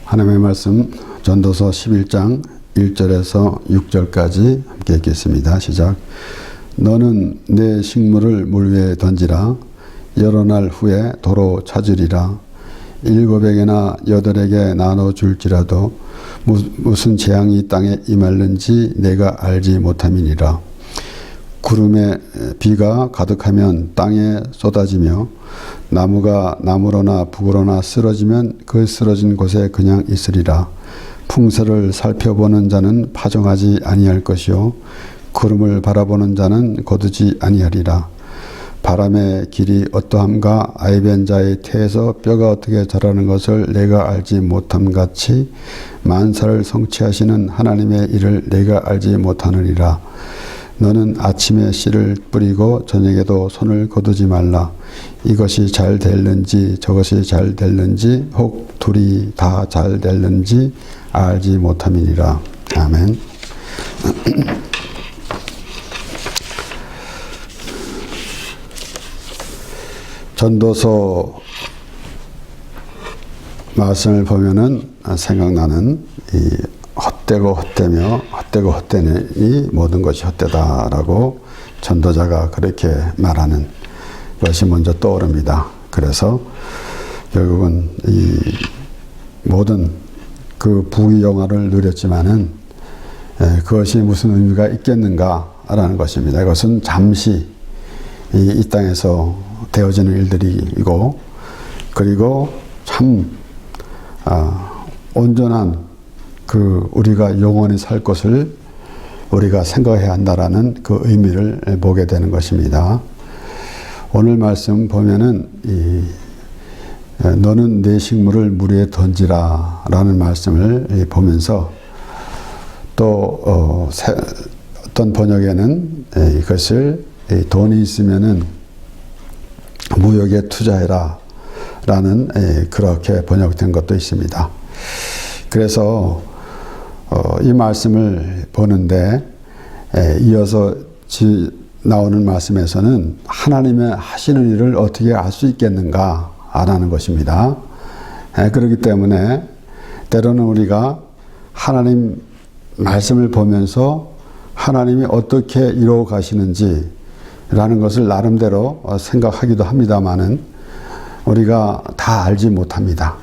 하나님의 말씀 전도서 11장 1절에서 6절까지 함께 읽겠습니다. 시작. 너는 내 식물을 물 위에 던지라. 여러 날 후에 도로 찾으리라. 7에게나 8에게 나눠줄지라도 무슨 재앙이 땅에 임할는지 내가 알지 못함이니라. 구름에 비가 가득하면 땅에 쏟아지며 나무가 나무로나 북으로나 쓰러지면 그 쓰러진 곳에 그냥 있으리라. 풍세를 살펴보는 자는 파종하지 아니할 것이요 구름을 바라보는 자는 거두지 아니하리라. 바람의 길이 어떠함과 아이벤 자의 태에서 뼈가 어떻게 자라는 것을 내가 알지 못함 같이 만사를 성취하시는 하나님의 일을 내가 알지 못하느니라. 너는 아침에 씨를 뿌리고 저녁에도 손을 거두지 말라. 이것이 잘 될는지 저것이 잘 될는지 혹 둘이 다 잘 될는지 알지 못함이니라. 아멘. 전도서 말씀을 보면은 생각나는 이 헛되고 헛되며 헛되고 헛되니 모든 것이 헛되다라고 전도자가 그렇게 말하는 것이 먼저 떠오릅니다. 그래서 결국은 이 모든 그 부귀영화를 누렸지만은 그것이 무슨 의미가 있겠는가라는 것입니다. 이것은 잠시 이 땅에서 되어지는 일들이고 그리고 참 온전한 그 우리가 영원히 살 것을 우리가 생각해야 한다라는 그 의미를 보게 되는 것입니다. 오늘 말씀 보면은 너는 내 식물을 물 위에 던지라라는 말씀을 보면서 또 어떤 번역에는 이것을 돈이 있으면은 무역에 투자해라 라는 그렇게 번역된 것도 있습니다. 그래서 이 말씀을 보는데 이어서 나오는 말씀에서는 하나님의 하시는 일을 어떻게 알 수 있겠는가 라는 것입니다. 그렇기 때문에 때로는 우리가 하나님 말씀을 보면서 하나님이 어떻게 이루어 가시는지 라는 것을 나름대로 생각하기도 합니다만은 우리가 다 알지 못합니다.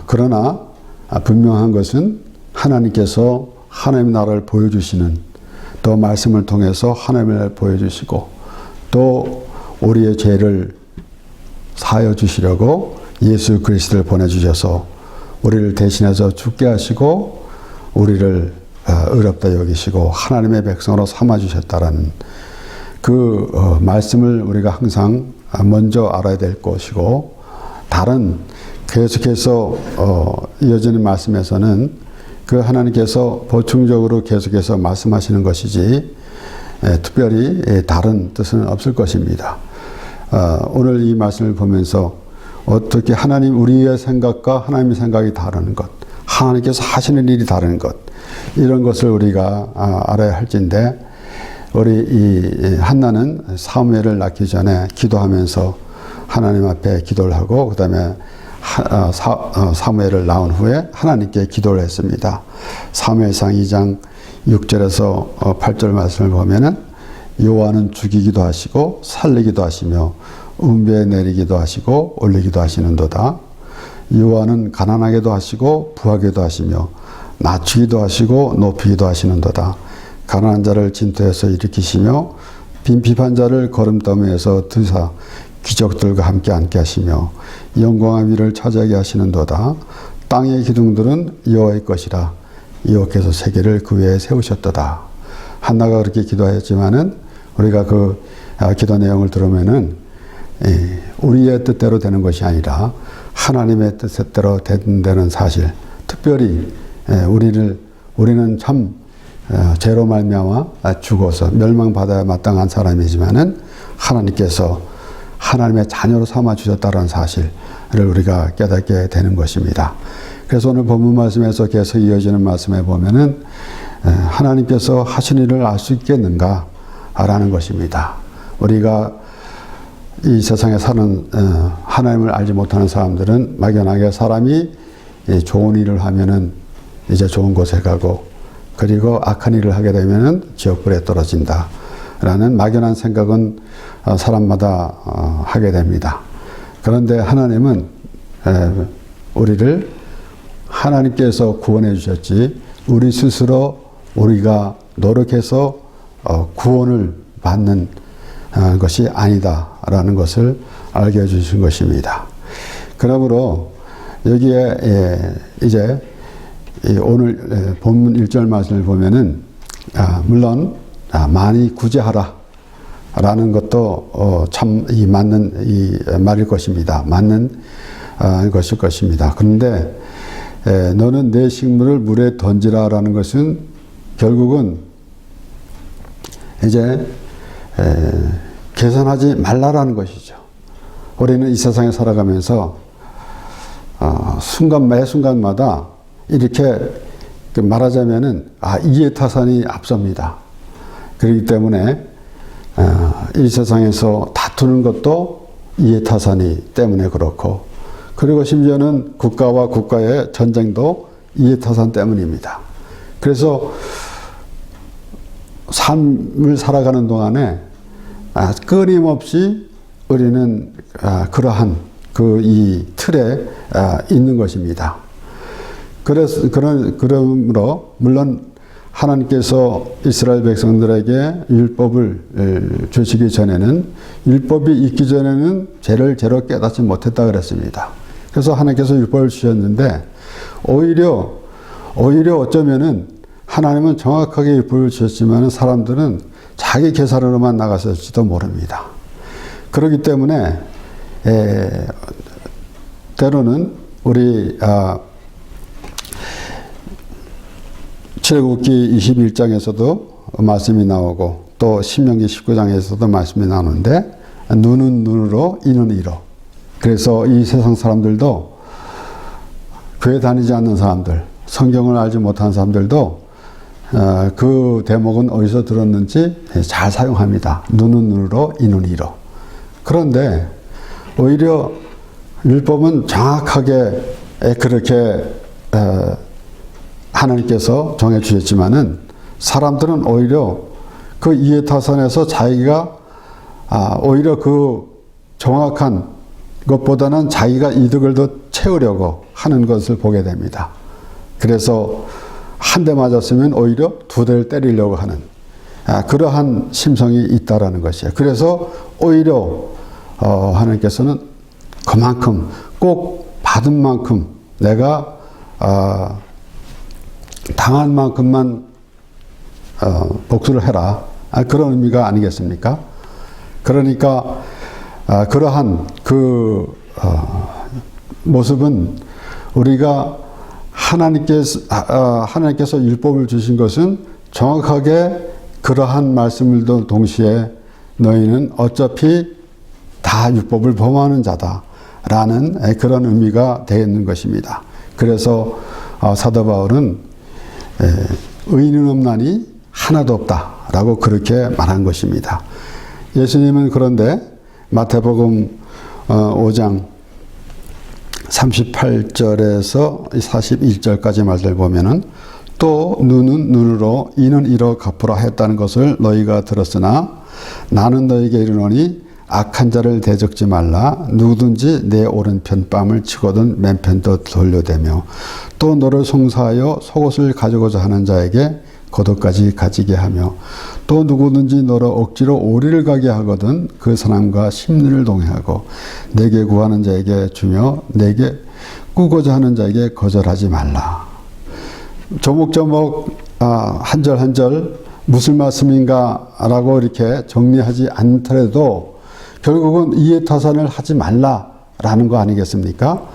그러나 분명한 것은 하나님께서 하나님의 나라를 보여주시는 또 말씀을 통해서 하나님의 나라를 보여주시고 또 우리의 죄를 사하여 주시려고 예수 그리스도를 보내주셔서 우리를 대신해서 죽게 하시고 우리를 의롭다 여기시고 하나님의 백성으로 삼아주셨다라는 그 말씀을 우리가 항상 먼저 알아야 될 것이고 다른 계속해서 이어지는 말씀에서는 그 하나님께서 보충적으로 계속해서 말씀하시는 것이지 특별히 다른 뜻은 없을 것입니다. 오늘 이 말씀을 보면서 어떻게 하나님 우리의 생각과 하나님의 생각이 다른 것 하나님께서 하시는 일이 다른 것 이런 것을 우리가 알아야 할진데 우리 이 한나는 사무엘을 낳기 전에 기도하면서 하나님 앞에 기도를 하고 그 다음에 사무엘을 낳은 후에 하나님께 기도를 했습니다. 사무엘상 2장 6절에서 8절 말씀을 보면은 여호와는 죽이기도 하시고 살리기도 하시며 은배에 내리기도 하시고 올리기도 하시는도다. 여호와는 가난하게도 하시고 부하게도 하시며 낮추기도 하시고 높이기도 하시는도다. 가난한 자를 진토에서 일으키시며 빈핍한 자를 거름더미에서 드사 귀족들과 함께 앉게 하시며 영광의 위를 차지하게 하시는도다. 땅의 기둥들은 여호와의 것이라. 여호와께서 세계를 그 위에 세우셨도다. 한나가 그렇게 기도했지만은 우리가 그 기도 내용을 들으면은 우리의 뜻대로 되는 것이 아니라 하나님의 뜻대로 된다는 사실. 특별히 우리는 참 죄로 말미암아 죽어서 멸망받아야 마땅한 사람이지만은 하나님께서 하나님의 자녀로 삼아 주셨다는 사실을 우리가 깨닫게 되는 것입니다. 그래서 오늘 본문 말씀에서 계속 이어지는 말씀에 보면은 하나님께서 하신 일을 알 수 있겠는가라는 것입니다. 우리가 이 세상에 사는 하나님을 알지 못하는 사람들은 막연하게 사람이 좋은 일을 하면은 이제 좋은 곳에 가고, 그리고 악한 일을 하게 되면은 지옥불에 떨어진다 라는 막연한 생각은 사람마다 하게 됩니다. 그런데 하나님은 우리를 하나님께서 구원해 주셨지, 우리 스스로 우리가 노력해서 구원을 받는 것이 아니다라는 것을 알게 해주신 것입니다. 그러므로 여기에 이제 오늘 본문 1절 말씀을 보면은 물론 많이 구제하라 라는 것도 참 맞는 말일 것입니다. 맞는 것일 것입니다. 그런데 너는 내 식물을 물에 던지라 라는 것은 결국은 이제 계산하지 말라라는 것이죠. 우리는 이 세상에 살아가면서 매 순간마다 이렇게 말하자면은 이해타산이 앞섭니다. 그렇기 때문에 이 세상에서 다투는 것도 이해타산이 때문에 그렇고, 그리고 심지어는 국가와 국가의 전쟁도 이해타산 때문입니다. 그래서 삶을 살아가는 동안에 끊임없이 우리는 그러한 이 틀에 있는 것입니다. 그러므로 물론 하나님께서 이스라엘 백성들에게 율법을 주시기 전에는, 율법이 있기 전에는 죄를 제로 깨닫지 못했다 그랬습니다. 그래서 하나님께서 율법을 주셨는데, 오히려 어쩌면은 하나님은 정확하게 율법을 주셨지만 사람들은 자기 계산으로만 나갔을지도 모릅니다. 그렇기 때문에 때로는 우리 출애굽기 21장에서도 말씀이 나오고, 또 신명기 19장에서도 말씀이 나오는데, 눈은 눈으로 이는 이로. 그래서 이 세상 사람들도, 교회 다니지 않는 사람들, 성경을 알지 못하는 사람들도 그 대목은 어디서 들었는지 잘 사용합니다. 눈은 눈으로 이는 이로. 그런데 오히려 율법은 정확하게 그렇게 하나님께서 정해 주셨지만은, 사람들은 오히려 그 이해타산에서 자기가 오히려 그 정확한 것보다는 자기가 이득을 더 채우려고 하는 것을 보게 됩니다. 그래서 한 대 맞았으면 오히려 두 대를 때리려고 하는 그러한 심성이 있다라는 것이에요. 그래서 오히려 하나님께서는 그만큼 꼭 받은 만큼 내가 당한 만큼만 복수를 해라, 그런 의미가 아니겠습니까? 그러니까 그러한 그 모습은 우리가 하나님께서 율법을 주신 것은 정확하게 그러한 말씀들도 동시에 너희는 어차피 다 율법을 범하는 자다라는 그런 의미가 되는 것입니다. 그래서 사도 바울은 의인은 없나니 하나도 없다라고 그렇게 말한 것입니다. 예수님은 그런데 마태복음 5장 38절에서 41절까지 말씀을 보면은, 또 눈은 눈으로 이는 이로 갚으라 했다는 것을 너희가 들었으나 나는 너희에게 이르노니 악한 자를 대적지 말라. 누구든지 내 오른편 뺨을 치거든 맨편도 돌려대며, 또 너를 송사하여 속옷을 가지고자 하는 자에게 겉옷까지 가지게 하며, 또 누구든지 너를 억지로 오리를 가게 하거든 그 사람과 심리를 동행하고, 내게 구하는 자에게 주며 내게 꾸고자 하는 자에게 거절하지 말라. 조목조목 한 절 한 절 무슨 말씀인가 라고 이렇게 정리하지 않더라도 결국은 이해타산을 하지 말라라는 거 아니겠습니까?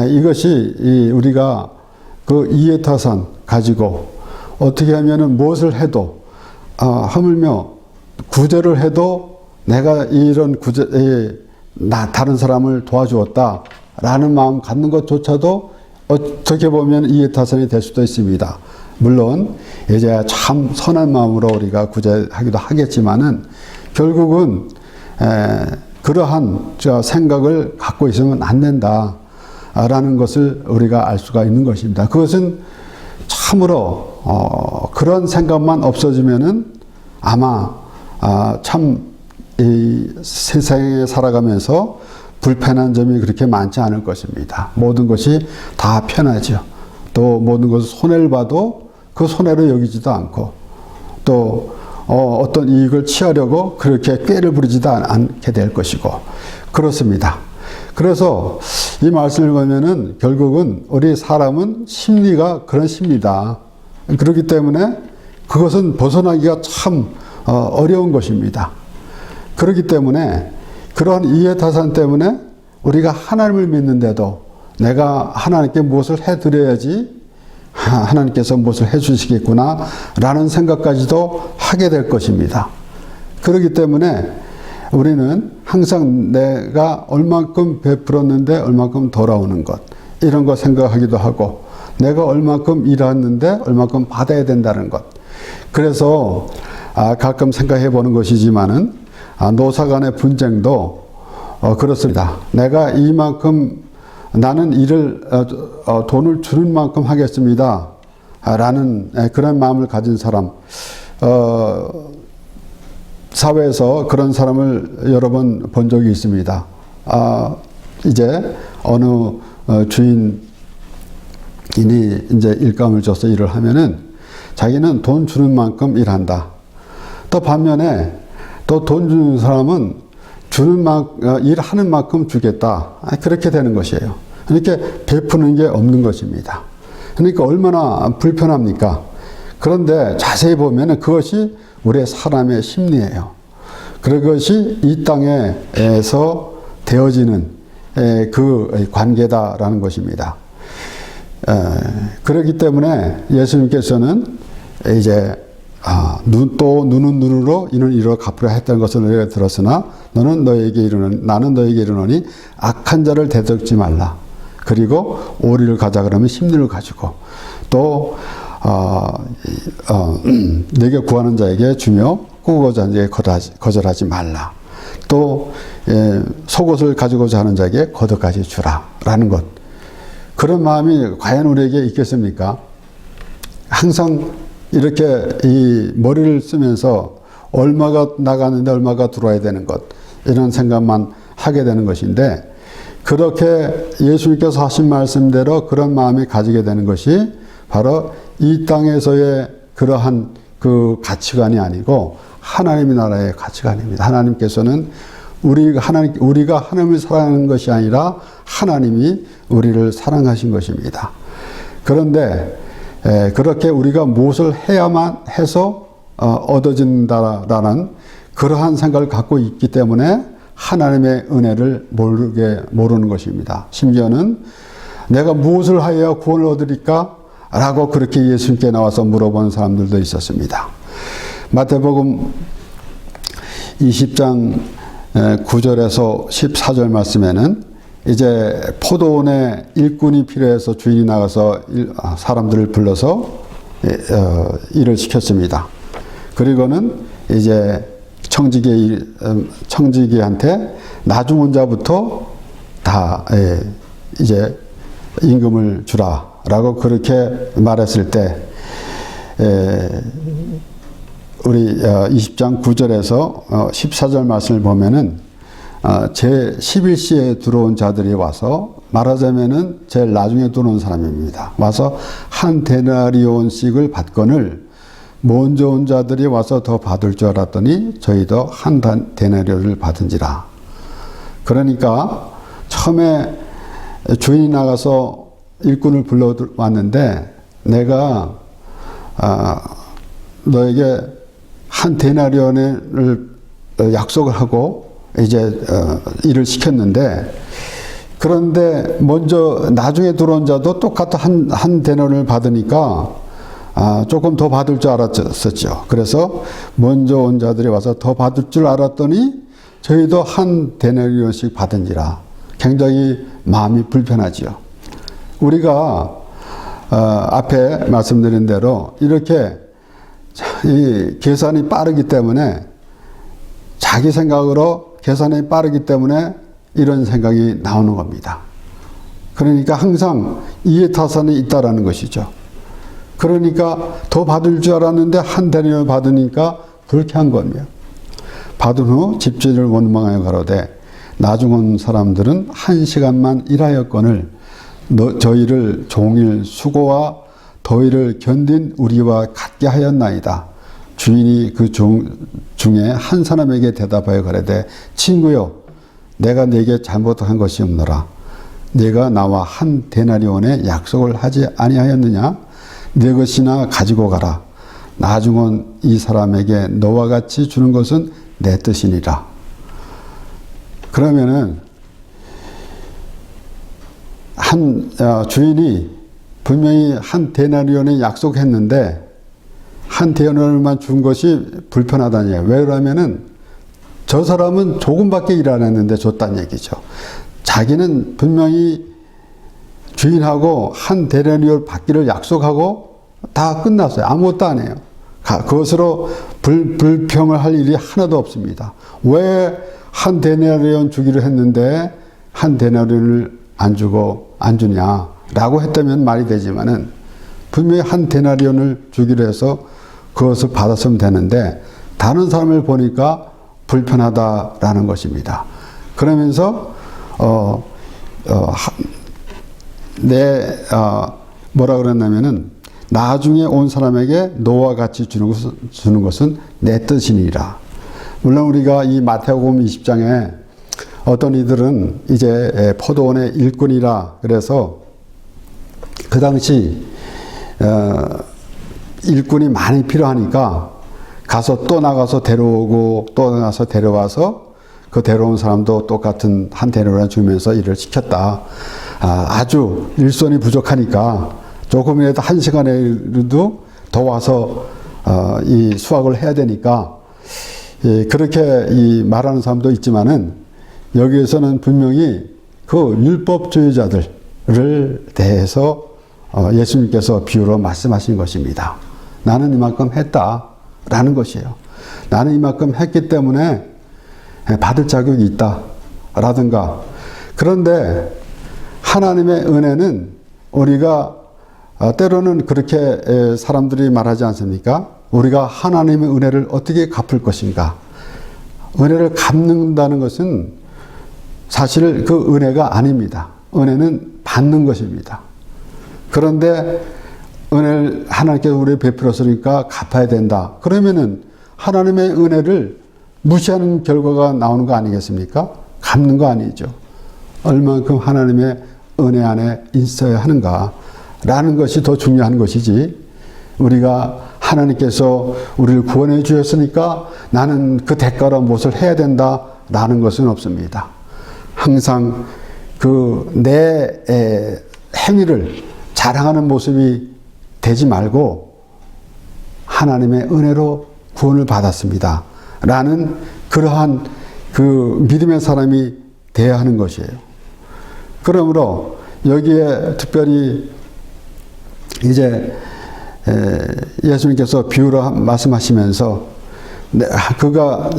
이것이 우리가 그 이해타산 가지고 어떻게 하면은 무엇을 해도 하물며 구제를 해도 내가 이런 다른 사람을 도와주었다라는 마음 갖는 것조차도 어떻게 보면 이해타산이 될 수도 있습니다. 물론 이제 참 선한 마음으로 우리가 구제하기도 하겠지만은 결국은 그러한 생각을 갖고 있으면 안 된다. 라는 것을 우리가 알 수가 있는 것입니다. 그것은 참으로 그런 생각만 없어지면은 아마 참 이 세상에 살아가면서 불편한 점이 그렇게 많지 않을 것입니다. 모든 것이 다 편하죠. 또 모든 것을 손해를 봐도 그 손해로 여기지도 않고 또 어떤 이익을 취하려고 그렇게 꾀를 부리지도 않게 될 것이고 그렇습니다. 그래서 이 말씀을 보면은 결국은 우리 사람은 심리가 그런 심리다. 그렇기 때문에 그것은 벗어나기가 참 어려운 것입니다. 그렇기 때문에 그러한 이해타산 때문에 우리가 하나님을 믿는데도 내가 하나님께 무엇을 해드려야지 하나님께서 무엇을 해주시겠구나 라는 생각까지도 하게 될 것입니다. 그렇기 때문에 우리는 항상 내가 얼만큼 베풀었는데 얼만큼 돌아오는 것 이런 거 생각하기도 하고 내가 얼만큼 일했는데 얼만큼 받아야 된다는 것. 그래서 가끔 생각해 보는 것이지만은 노사 간의 분쟁도 그렇습니다. 내가 이만큼 나는 일을 돈을 주는 만큼 하겠습니다. 라는 그런 마음을 가진 사람 사회에서 그런 사람을 여러 번 본 적이 있습니다. 이제 어느 주인이 이제 일감을 줘서 일을 하면은 자기는 돈 주는 만큼 일한다. 또 반면에 또 돈 주는 사람은 일하는 만큼 주겠다. 그렇게 되는 것이에요. 그러니까 베푸는 게 없는 것입니다. 그러니까 얼마나 불편합니까? 그런데 자세히 보면 그것이 우리의 사람의 심리예요. 그것이 이 땅에서 되어지는 그 관계다라는 것입니다. 그렇기 때문에 예수님께서는 이제 눈은 눈으로 이는 이로 갚으라 했다는 것을 너희가 들었으나 나는 너에게 이르노니 악한 자를 대적지 말라. 그리고 오리를 가자 그러면 심리를 가지고 또 내게 구하는 자에게 주며 꾸고자 하는 자에게 거절하지 말라. 또 속옷을 가지고자 하는 자에게 겉옷까지 주라 라는 것. 그런 마음이 과연 우리에게 있겠습니까? 항상 이렇게 이 머리를 쓰면서 얼마가 나가는데 얼마가 들어와야 되는 것 이런 생각만 하게 되는 것인데 그렇게 예수님께서 하신 말씀대로 그런 마음이 가지게 되는 것이 바로 이 땅에서의 그러한 그 가치관이 아니고 하나님의 나라의 가치관입니다. 하나님께서는 우리가 하나님을 사랑하는 것이 아니라 하나님이 우리를 사랑하신 것입니다. 그런데 그렇게 우리가 무엇을 해야만 해서 얻어진다라는 그러한 생각을 갖고 있기 때문에 하나님의 은혜를 모르는 것입니다. 심지어는 내가 무엇을 하여야 구원을 얻으리까? 라고 그렇게 예수님께 나와서 물어본 사람들도 있었습니다. 마태복음 20장 9절에서 14절 말씀에는 이제 포도원에 일꾼이 필요해서 주인이 나가서 사람들을 불러서 일을 시켰습니다. 그리고는 이제 청지기한테 나중은 자부터 다 이제 임금을 주라라고 그렇게 말했을 때 우리 20장 9절에서 14절 말씀을 보면은 제 11시에 들어온 자들이 와서 말하자면은 제일 나중에 들어온 사람입니다. 와서 한 데나리온씩을 받거늘 먼저 온 자들이 와서 더 받을 줄 알았더니 저희도 한 데나리온을 받은지라. 그러니까 처음에 주인이 나가서 일꾼을 불러왔는데 내가 너에게 한 데나리온을 약속을 하고 이제 일을 시켰는데 그런데 먼저 나중에 들어온 자도 똑같은 한 데나리온을 받으니까 조금 더 받을 줄 알았었죠. 그래서 먼저 온 자들이 와서 더 받을 줄 알았더니 저희도 한 데나리온씩 받은지라. 굉장히 마음이 불편하지요. 우리가 앞에 말씀드린 대로 이렇게 이 계산이 빠르기 때문에 자기 생각으로 계산이 빠르기 때문에 이런 생각이 나오는 겁니다. 그러니까 항상 이해타산이 있다라는 것이죠. 그러니까 더 받을 줄 알았는데 한 데나리온을 받으니까 불쾌한 거며, 받은 후 집주인을 원망하여 가로되 나중 온 사람들은 1시간만 일하였거늘 저희를 종일 수고와 더위를 견딘 우리와 같게 하였나이다. 주인이 그 중에 한 사람에게 대답하여 가로되 친구여, 내가 네게 잘못한 것이 없노라. 네가 나와 한 데나리온의 약속을 하지 아니하였느냐? 네 것이나 가지고 가라. 나중 온 이 사람에게 너와 같이 주는 것은 내 뜻이니라. 그러면은 주인이 분명히 한 데나리온에 약속했는데 한 데나리온만 준 것이 불편하다는 얘기예요. 왜 그러면은 저 사람은 조금밖에 일 안 했는데 줬다는 얘기죠. 자기는 분명히 주인하고 한 데나리온 받기를 약속하고 다 끝났어요. 아무것도 안 해요. 그것으로 불평을 할 일이 하나도 없습니다. 왜 한 데나리온 주기로 했는데 한 데나리온을 안 주냐라고 했다면 말이 되지만은 분명히 한 데나리온을 주기로 해서 그것을 받았으면 되는데 다른 사람을 보니까 불편하다라는 것입니다. 그러면서 뭐라 그랬냐면은 나중에 온 사람에게 너와 같이 주는 것은 내 뜻이니라. 물론 우리가 이 마태복음 20장에 어떤 이들은 이제 포도원의 일꾼이라 그래서 그 당시 일꾼이 많이 필요하니까 가서 또 나가서 데려오고 또 나가서 데려와서 그 데려온 사람도 똑같은 한 데나리온을 주면서 일을 시켰다. 아주 일손이 부족하니까 조금이라도 1시간이라도 더 와서 이 수확을 해야 되니까 그렇게 말하는 사람도 있지만은 여기에서는 분명히 그 율법주의자들을 대해서 예수님께서 비유로 말씀하신 것입니다. 나는 이만큼 했다라는 것이에요. 나는 이만큼 했기 때문에 받을 자격이 있다라든가. 그런데 하나님의 은혜는 우리가 때로는 그렇게 사람들이 말하지 않습니까? 우리가 하나님의 은혜를 어떻게 갚을 것인가? 은혜를 갚는다는 것은 사실 그 은혜가 아닙니다. 은혜는 받는 것입니다. 그런데 은혜를 하나님께서 우리에 베풀었으니까 갚아야 된다. 그러면은 하나님의 은혜를 무시하는 결과가 나오는 거 아니겠습니까? 갚는 거 아니죠. 얼만큼 하나님의 은혜 안에 있어야 하는가라는 것이 더 중요한 것이지, 우리가 하나님께서 우리를 구원해 주셨으니까 나는 그 대가로 무엇을 해야 된다라는 것은 없습니다. 항상 내 행위를 자랑하는 모습이 되지 말고 하나님의 은혜로 구원을 받았습니다 라는 그러한 그 믿음의 사람이 되어야 하는 것이에요. 그러므로 여기에 특별히 이제 예수님께서 비유로 말씀하시면서 그가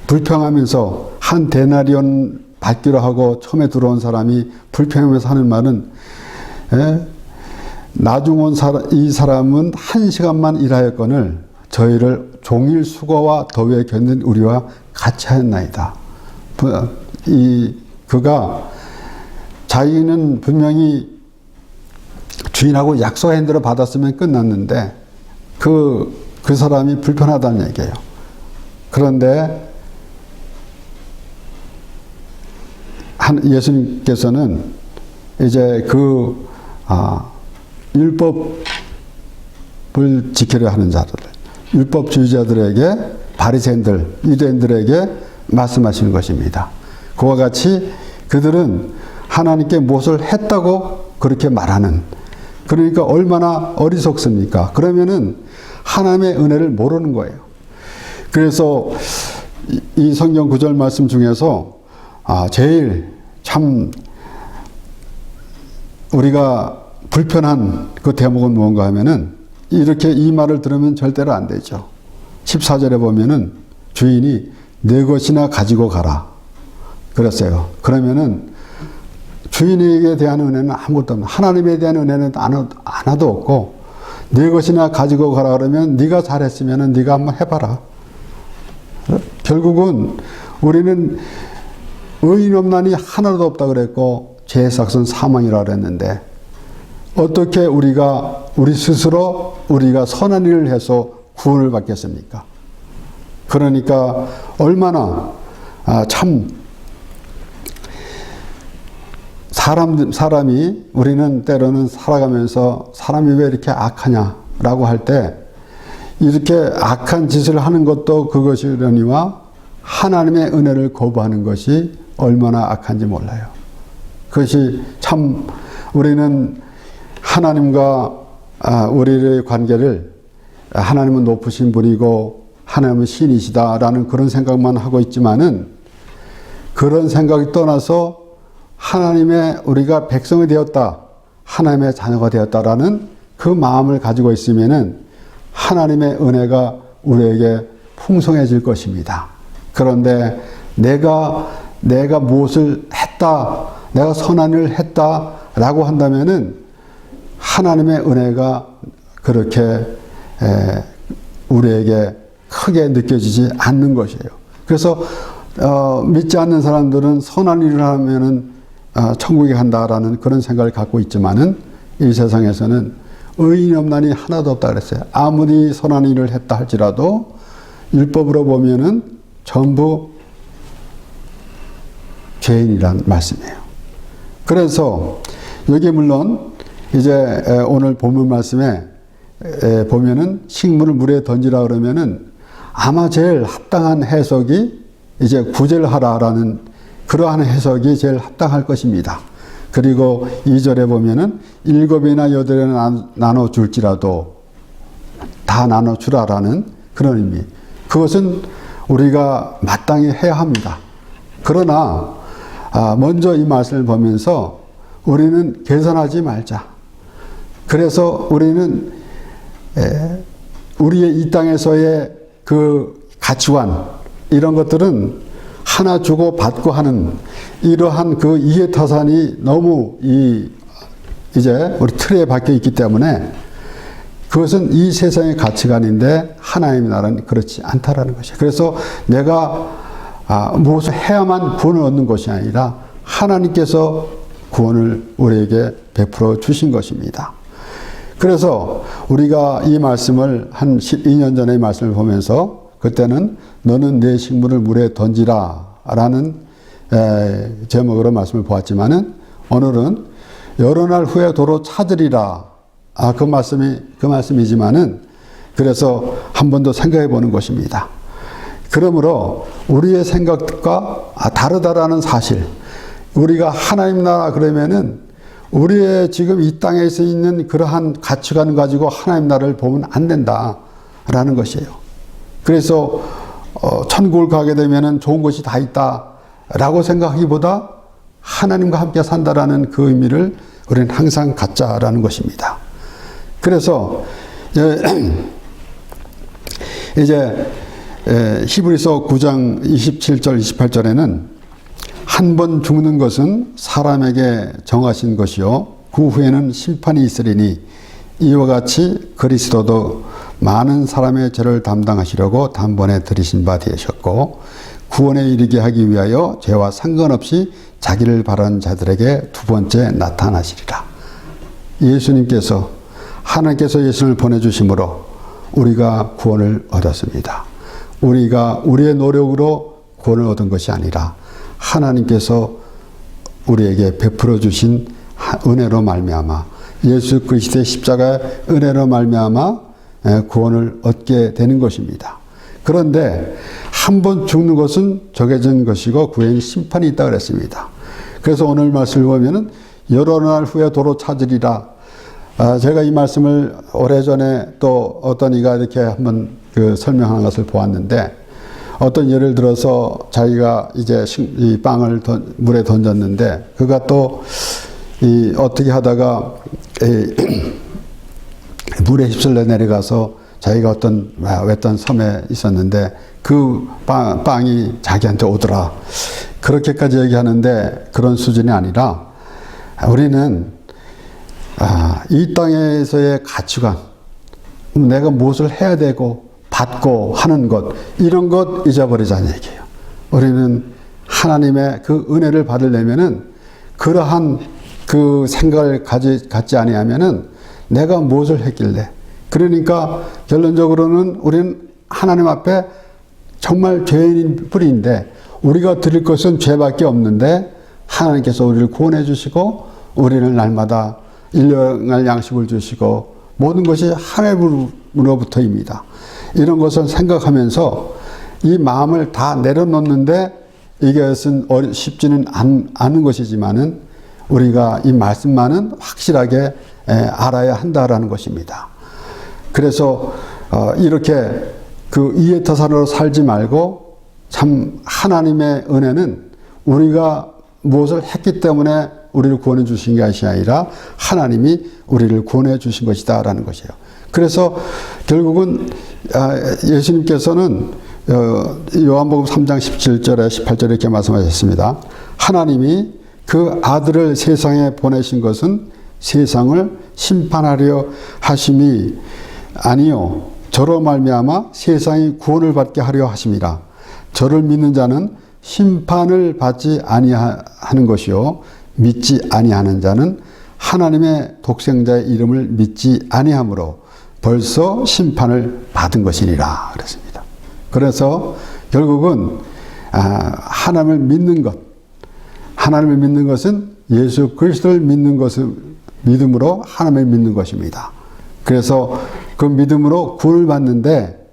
불평하면서 한 데나리온 받기로 하고 처음에 들어온 사람이 불평하면서 하는 말은 나중 온 이 사람은 1시간만 일하였거늘 저희를 종일 수고와 더위에 견딘 우리와 같이 하였나이다. 그가 자기는 분명히 주인하고 약속한 대로 받았으면 끝났는데 그 사람이 불편하다는 얘기예요. 그런데 예수님께서는 이제 율법을 지키려 하는 자들, 율법주의자들에게, 바리새인들, 유대인들에게 말씀하시는 것입니다. 그와 같이 그들은 하나님께 무엇을 했다고 그렇게 말하는, 그러니까 얼마나 어리석습니까? 그러면은 하나님의 은혜를 모르는 거예요. 그래서 이 성경 구절 말씀 중에서 제일 참 우리가 불편한 그 대목은 무언가 하면은, 이렇게 이 말을 들으면 절대로 안 되죠. 14절에 보면은 주인이 네 것이나 가지고 가라 그랬어요. 그러면은 주인에게 대한 은혜는 아무것도 없는, 하나님에 대한 은혜는 하나도 없고, 네 것이나 가지고 가라 그러면 네가 잘했으면 네가 한번 해봐라. 결국은 우리는 의인 없나니 하나도 없다 그랬고 죄의 삭은 사망이라 그랬는데, 어떻게 우리 스스로 우리가 선한 일을 해서 구원을 받겠습니까? 그러니까 얼마나 참 사람이 우리는 때로는 살아가면서 사람이 왜 이렇게 악하냐라고 할 때, 이렇게 악한 짓을 하는 것도 그것이려니와 하나님의 은혜를 거부하는 것이 얼마나 악한지 몰라요. 그것이 참 우리는 하나님과 우리의 관계를, 하나님은 높으신 분이고 하나님은 신이시다라는 그런 생각만 하고 있지만은, 그런 생각이 떠나서 하나님의 우리가 백성이 되었다, 하나님의 자녀가 되었다라는 그 마음을 가지고 있으면은 하나님의 은혜가 우리에게 풍성해질 것입니다. 그런데 내가 무엇을 했다, 내가 선한 일을 했다라고 한다면은 하나님의 은혜가 그렇게 우리에게 크게 느껴지지 않는 것이에요. 그래서 믿지 않는 사람들은 선한 일을 하면은 천국에 간다라는 그런 생각을 갖고 있지만은, 이 세상에서는 의인이 없나니 하나도 없다 그랬어요. 아무리 선한 일을 했다 할지라도 율법으로 보면은 전부 죄인이란 말씀이에요. 그래서 여기 물론 이제 오늘 본문 말씀에 보면은 식물을 물에 던지라 그러면은 아마 제일 합당한 해석이 이제 구제를 하라라는 그러한 해석이 제일 합당할 것입니다. 그리고 2절에 보면은 7이나 8이나 나눠줄지라도 다 나눠주라라는 그런 의미. 그것은 우리가 마땅히 해야 합니다. 그러나 먼저 이 말씀을 보면서 우리는 계산하지 말자. 그래서 우리는 우리의 이 땅에서의 그 가치관, 이런 것들은 하나 주고 받고 하는 이러한 그 이해타산이 너무 이제 우리 틀에 박혀 있기 때문에, 그것은 이 세상의 가치관인데 하나님의 나라는 그렇지 않다라는 것이에요. 그래서 내가 무엇을 해야만 구원을 얻는 것이 아니라 하나님께서 구원을 우리에게 베풀어 주신 것입니다. 그래서 우리가 이 말씀을 한 12년 전의 말씀을 보면서, 그때는 너는 내 식물을 물에 던지라 라는 제목으로 말씀을 보았지만은, 오늘은 여러 날 후에 도로 찾으리라, 그 말씀이지만은, 그래서 한 번 더 생각해 보는 것입니다. 그러므로 우리의 생각과 다르다라는 사실, 우리가 하나님 나라 그러면은 우리의 지금 이 땅에 있는 그러한 가치관을 가지고 하나님 나라를 보면 안 된다라는 것이에요. 그래서 천국을 가게 되면은 좋은 것이 다 있다라고 생각하기보다 하나님과 함께 산다라는 그 의미를 우리는 항상 갖자라는 것입니다. 그래서 이제 히브리서 9장 27절 28절에는 한 번 죽는 것은 사람에게 정하신 것이요 그 후에는 심판이 있으리니 이와 같이 그리스도도 많은 사람의 죄를 담당하시려고 단번에 들이신 바 되셨고 구원에 이르게 하기 위하여 죄와 상관없이 자기를 바라는 자들에게 두 번째 나타나시리라. 예수님께서 하나님께서 예수님을 보내주심으로 우리가 구원을 얻었습니다. 우리가 우리의 노력으로 구원을 얻은 것이 아니라 하나님께서 우리에게 베풀어 주신 은혜로 말미암아 예수 그리스도의 십자가의 은혜로 말미암아 구원을 얻게 되는 것입니다. 그런데 한 번 죽는 것은 정해진 것이고 그 후에는 심판이 있다 그랬습니다. 그래서 오늘 말씀을 보면은 여러 날 후에 도로 찾으리라. 제가 이 말씀을 오래전에 또 어떤 이가 이렇게 한번 설명하는 것을 보았는데, 어떤 예를 들어서 자기가 이제 이 빵을 물에 던졌는데 그가 또 어떻게 하다가 물에 휩쓸려 내려가서 자기가 어떤 외딴 섬에 있었는데 그 빵이 자기한테 오더라. 그렇게까지 얘기하는데 그런 수준이 아니라 우리는 이 땅에서의 가치관, 내가 무엇을 해야 되고 받고 하는 것, 이런 것 잊어버리자는 얘기예요. 우리는 하나님의 그 은혜를 받으려면은 그러한 그 생각을 갖지 아니하면은 내가 무엇을 했길래, 그러니까 결론적으로는 우리는 하나님 앞에 정말 죄인인 뿐인데 우리가 드릴 것은 죄밖에 없는데 하나님께서 우리를 구원해 주시고 우리는 날마다 일용할 양식을 주시고 모든 것이 하나님으로부터입니다. 이런 것을 생각하면서 이 마음을 다 내려놓는데 이것은 쉽지는 않은 것이지만은 우리가 이 말씀만은 확실하게 알아야 한다라는 것입니다. 그래서 이렇게 그 이해타산으로 살지 말고 참 하나님의 은혜는 우리가 무엇을 했기 때문에 우리를 구원해 주신 것이 아니라 하나님이 우리를 구원해 주신 것이다 라는 것이에요. 그래서 결국은 예수님께서는 요한복음 3장 17절에 18절에 이렇게 말씀하셨습니다. 하나님이 그 아들을 세상에 보내신 것은 세상을 심판하려 하심이 아니요 저로 말미암아 세상이 구원을 받게 하려 하심이라. 저를 믿는 자는 심판을 받지 아니하는 것이요 믿지 아니하는 자는 하나님의 독생자의 이름을 믿지 아니하므로 벌써 심판을 받은 것이니라 그랬습니다. 그래서 결국은 하나님을 믿는 것, 하나님을 믿는 것은 예수 그리스도를 믿는 것을 믿음으로 하나님을 믿는 것입니다. 그래서 그 믿음으로 구원을 받는데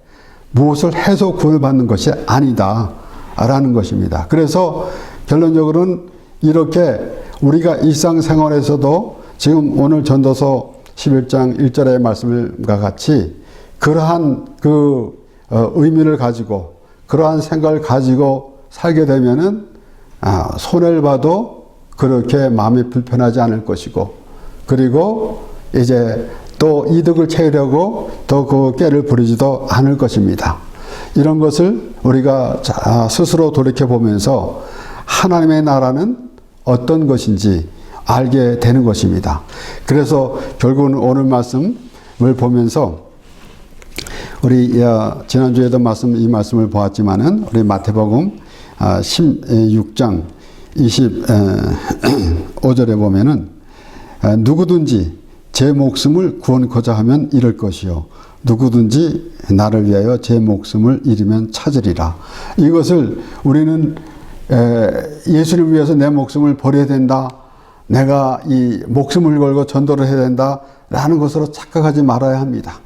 무엇을 해서 구원을 받는 것이 아니다 라는 것입니다. 그래서 결론적으로는 이렇게 우리가 일상생활에서도 지금 오늘 전도서 11장 1절의 말씀과 같이 그러한 그 의미를 가지고 그러한 생각을 가지고 살게 되면은 손해를 봐도 그렇게 마음이 불편하지 않을 것이고, 그리고 이제 또 이득을 채우려고 더 그 깨를 부리지도 않을 것입니다. 이런 것을 우리가 스스로 돌이켜 보면서 하나님의 나라는 어떤 것인지 알게 되는 것입니다. 그래서 결국은 오늘 말씀을 보면서 우리 지난주에도 이 말씀을 보았지만은 우리 마태복음 16장 25절에 보면은 누구든지 제 목숨을 구원코자 하면 잃을 것이요 누구든지 나를 위하여 제 목숨을 잃으면 찾으리라. 이것을 우리는 예수를 위해서 내 목숨을 버려야 된다, 내가 이 목숨을 걸고 전도를 해야 된다 라는 것으로 착각하지 말아야 합니다.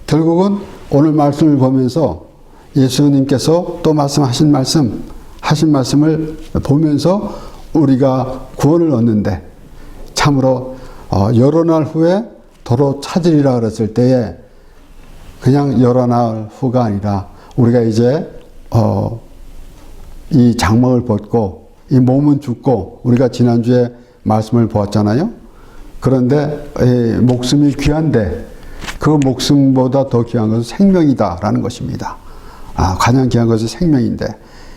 결국은 오늘 말씀을 보면서 예수님께서 또 말씀하신 말씀을 보면서 우리가 구원을 얻는데 참으로 여러 날 후에 도로 찾으리라 그랬을 때에 그냥 여러 날 후가 아니라 우리가 이제 이 장막을 벗고 이 몸은 죽고 우리가 지난주에 말씀을 보았잖아요. 그런데 목숨이 귀한데 그 목숨보다 더 귀한 것은 생명이다라는 것입니다. 가장 귀한 것은 생명인데,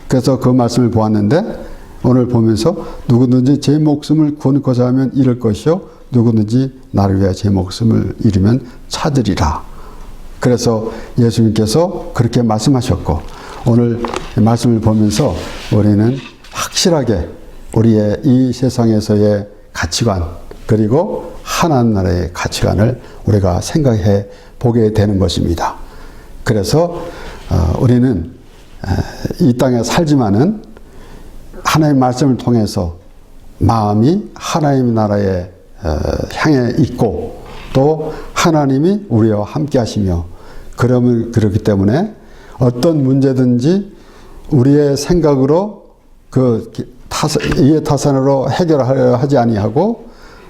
그래서 그 말씀을 보았는데 오늘 보면서 누구든지 제 목숨을 구원코자 하면 잃을 것이요 누구든지 나를 위해 제 목숨을 잃으면 찾으리라. 그래서 예수님께서 그렇게 말씀하셨고 오늘 말씀을 보면서 우리는 확실하게 우리의 이 세상에서의 가치관 그리고 하나님 나라의 가치관을 우리가 생각해 보게 되는 것입니다. 그래서 우리는 이 땅에 살지만은 하나님의 말씀을 통해서 마음이 하나님 나라에 향해 있고 또 하나님이 우리와 함께 하시며 그렇기 때문에 어떤 문제든지 우리의 생각으로 그 이해타산으로 해결하려 하지 아니하고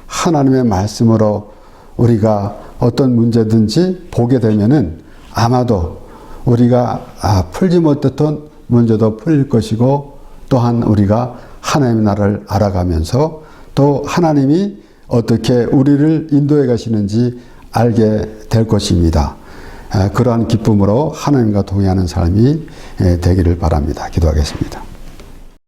하나님의 말씀으로 우리가 어떤 문제든지 보게 되면은 아마도 우리가 풀지 못했던 문제도 풀릴 것이고 또한 우리가 하나님의 나라를 알아가면서 또 하나님이 어떻게 우리를 인도해 가시는지 알게 될 것입니다. 그러한 기쁨으로 하나님과 동행하는 삶이 되기를 바랍니다. 기도하겠습니다.